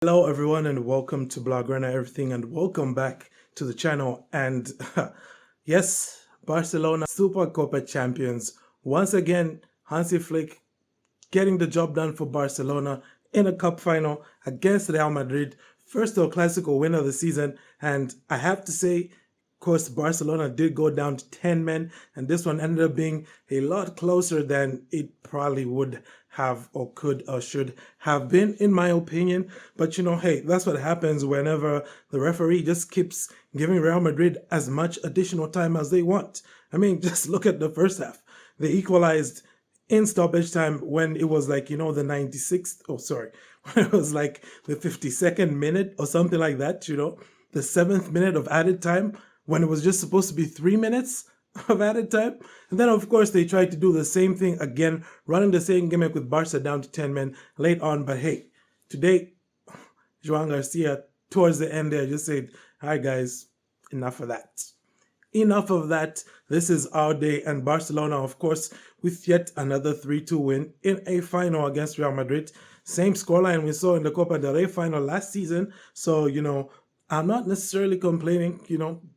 Hello everyone and welcome to Bloggerna Everything and welcome back to the channel. And yes, Barcelona Super Copa champions. Once again, Hansi Flick getting the job done for Barcelona in a cup final against Real Madrid. First Clasico win of the season, and I have to say, of course, Barcelona did go down to 10 men, and this one ended up being a lot closer than it probably would have or could or should have been, in my opinion. But hey, that's what happens whenever the referee just keeps giving Real Madrid as much additional time as they want. I mean, just look at the first half. They equalized in stoppage time when it was like, the 96th, when it was like the 52nd minute or something like that, the 7th minute of added time when it was just supposed to be 3 minutes of added time. And then, of course, they tried to do the same thing again, running the same gimmick with Barca down to 10 men late on. But hey, today, Joan Garcia, towards the end there, just said, all right, guys, enough of that. Enough of that. This is our day. And Barcelona, of course, with yet another 3-2 win in a final against Real Madrid. Same scoreline we saw in the Copa del Rey final last season. So, I'm not necessarily complaining,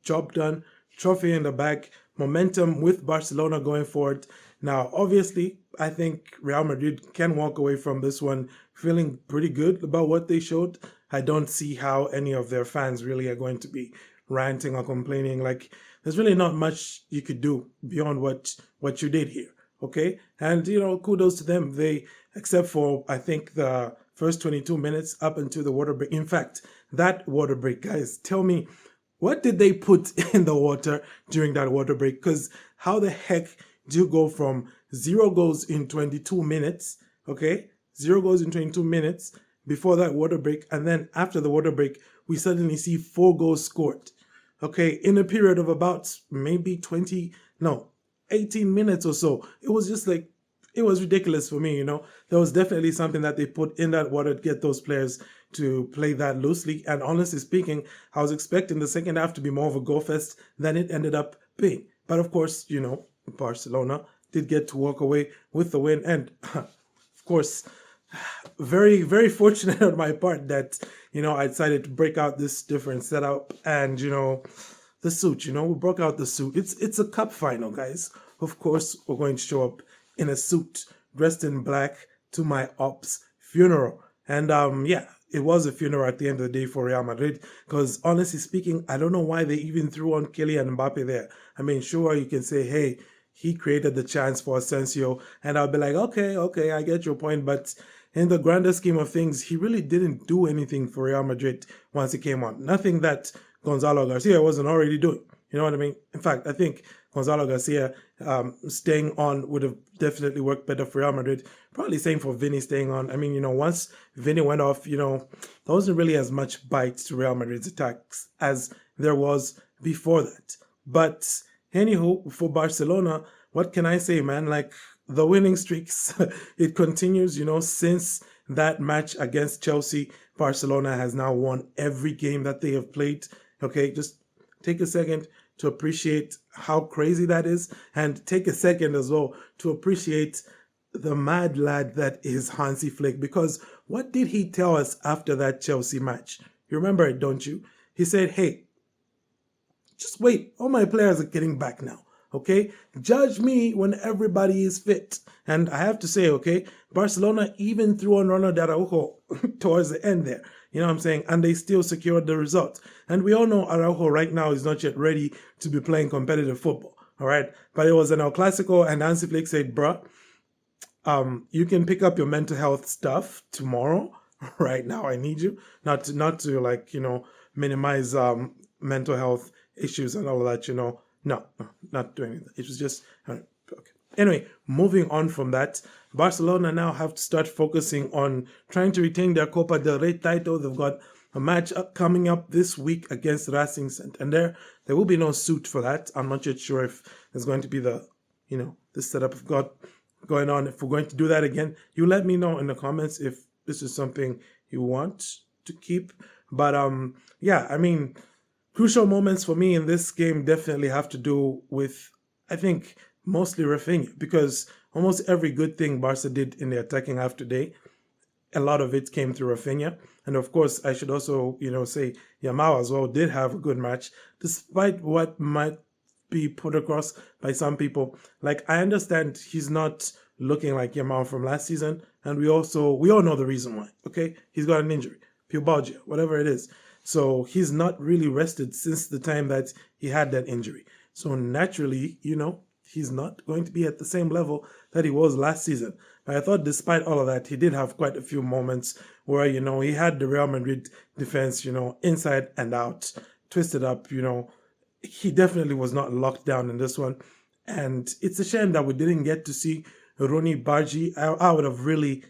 job done, trophy in the bag, momentum with Barcelona going forward. Now, obviously, I think Real Madrid can walk away from this one feeling pretty good about what they showed. I don't see how any of their fans really are going to be ranting or complaining. Like, there's really not much you could do beyond what you did here, okay? And, kudos to them. They, except for, I think, the first 22 minutes up until the water break. In fact, that water break, guys, tell me, what did they put in the water during that water break? Because how the heck do you go from 0 goals in 22 minutes, okay? 0 goals in 22 minutes before that water break. And then after the water break, we suddenly see 4 goals scored, okay? In a period of about maybe 18 minutes or so. It was just like, it was ridiculous for me, There was definitely something that they put in that water to get those players to play that loosely. And honestly speaking, I was expecting the second half to be more of a go fest than it ended up being. But of course, Barcelona did get to walk away with the win. And of course, very, very fortunate on my part that, I decided to break out this different setup and, the suit, we broke out the suit. It's a cup final, guys. Of course, we're going to show up in a suit, dressed in black, to my ops funeral. And yeah, it was a funeral at the end of the day for Real Madrid, because honestly speaking, I don't know why they even threw on Kylian Mbappe there. I mean, sure, you can say, hey, he created the chance for Asensio, and I'll be like, okay, I get your point, but in the grander scheme of things, he really didn't do anything for Real Madrid once he came on. Nothing that Gonzalo Garcia wasn't already doing. You know what I mean? In fact, I think Gonzalo Garcia staying on would have definitely worked better for Real Madrid. Probably same for Vinny staying on. I mean, once Vinny went off, there wasn't really as much bite to Real Madrid's attacks as there was before that. But anywho, for Barcelona, what can I say, man? Like, the winning streaks, it continues, since that match against Chelsea. Barcelona has now won every game that they have played. Okay, just take a second to appreciate how crazy that is, and take a second as well to appreciate the mad lad that is Hansi Flick. Because what did he tell us after that Chelsea match? You remember it, don't you? He said, hey, just wait, all my players are getting back now, okay? Judge me when everybody is fit. And I have to say, okay, Barcelona even threw on Ronald Araujo towards the end there. You know what I'm saying? And they still secured the result. And we all know Araujo right now is not yet ready to be playing competitive football. All right. But it was an El Clasico, and Hansi Flick said, bruh, you can pick up your mental health stuff tomorrow. Right now, I need you. Not to like, minimize mental health issues and all of that, No, not doing it. It was just okay. Anyway, moving on from that, Barcelona now have to start focusing on trying to retain their Copa del Rey title. They've got a match coming up this week against Racing Santander. There will be no suit for that. I'm not yet sure if there's going to be the setup I've got going on. If we're going to do that again, you let me know in the comments if this is something you want to keep. But yeah, I mean, crucial moments for me in this game definitely have to do with, I think, mostly Raphinha, because almost every good thing Barca did in the attacking half today a lot of it came through Raphinha. And of course, I should also, say Yamal as well did have a good match, despite what might be put across by some people. Like, I understand he's not looking like Yamal from last season, and we all know the reason why. Okay, he's got an injury, pubalgia, whatever it is. So he's not really rested since the time that he had that injury. So naturally, he's not going to be at the same level that he was last season. But I thought despite all of that, he did have quite a few moments where, he had the Real Madrid defense, inside and out, twisted up, he definitely was not locked down in this one. And it's a shame that we didn't get to see Rooney Bargi. I would have really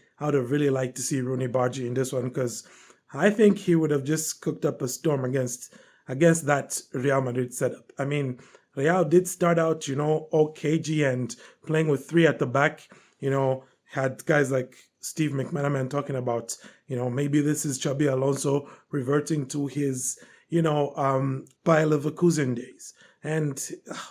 liked to see Rooney Bargi in this one, because I think he would have just cooked up a storm against that Real Madrid setup. I mean, Real did start out, all cagey and playing with three at the back. Had guys like Steve McManaman talking about, maybe this is Xabi Alonso reverting to his, Bayer Leverkusen days. And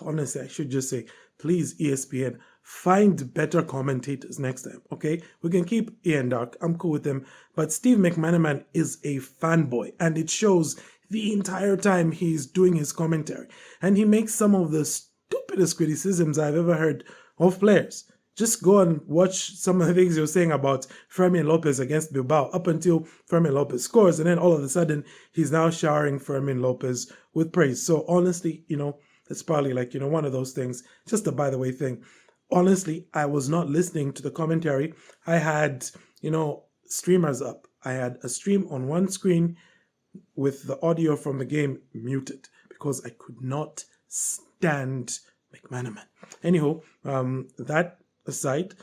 honestly, I should just say, please, ESPN, find better commentators next time, okay? We can keep Ian Dark. I'm cool with him. But Steve McManaman is a fanboy, and it shows the entire time he's doing his commentary. And he makes some of the stupidest criticisms I've ever heard of players. Just go and watch some of the things you're saying about Fermin Lopez against Bilbao up until Fermin Lopez scores, and then all of a sudden he's now showering Fermin Lopez with praise. So honestly, it's probably like, one of those things, just a by the way thing. Honestly, I was not listening to the commentary. I had, streamers up. I had a stream on one screen with the audio from the game muted because I could not stand McManaman. Anywho, that aside,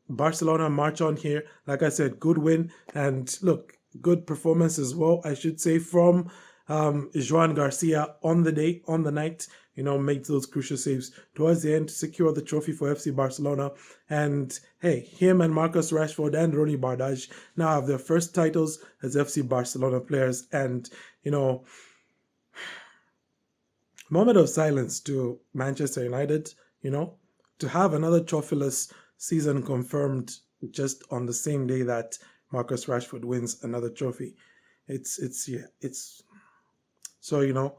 Barcelona march on here. Like I said, good win, and look, good performance as well, I should say, from Joan Garcia on the night, made those crucial saves towards the end to secure the trophy for FC Barcelona. And hey, him and Marcus Rashford and Ronny Bardaj now have their first titles as FC Barcelona players. And, moment of silence to Manchester United, to have another trophyless season confirmed just on the same day that Marcus Rashford wins another trophy. So,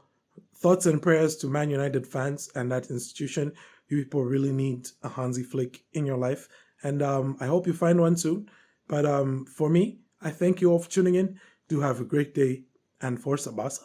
thoughts and prayers to Man United fans and that institution. You people really need a Hansi Flick in your life. And I hope you find one soon. But for me, I thank you all for tuning in. Do have a great day, and Forza Barca.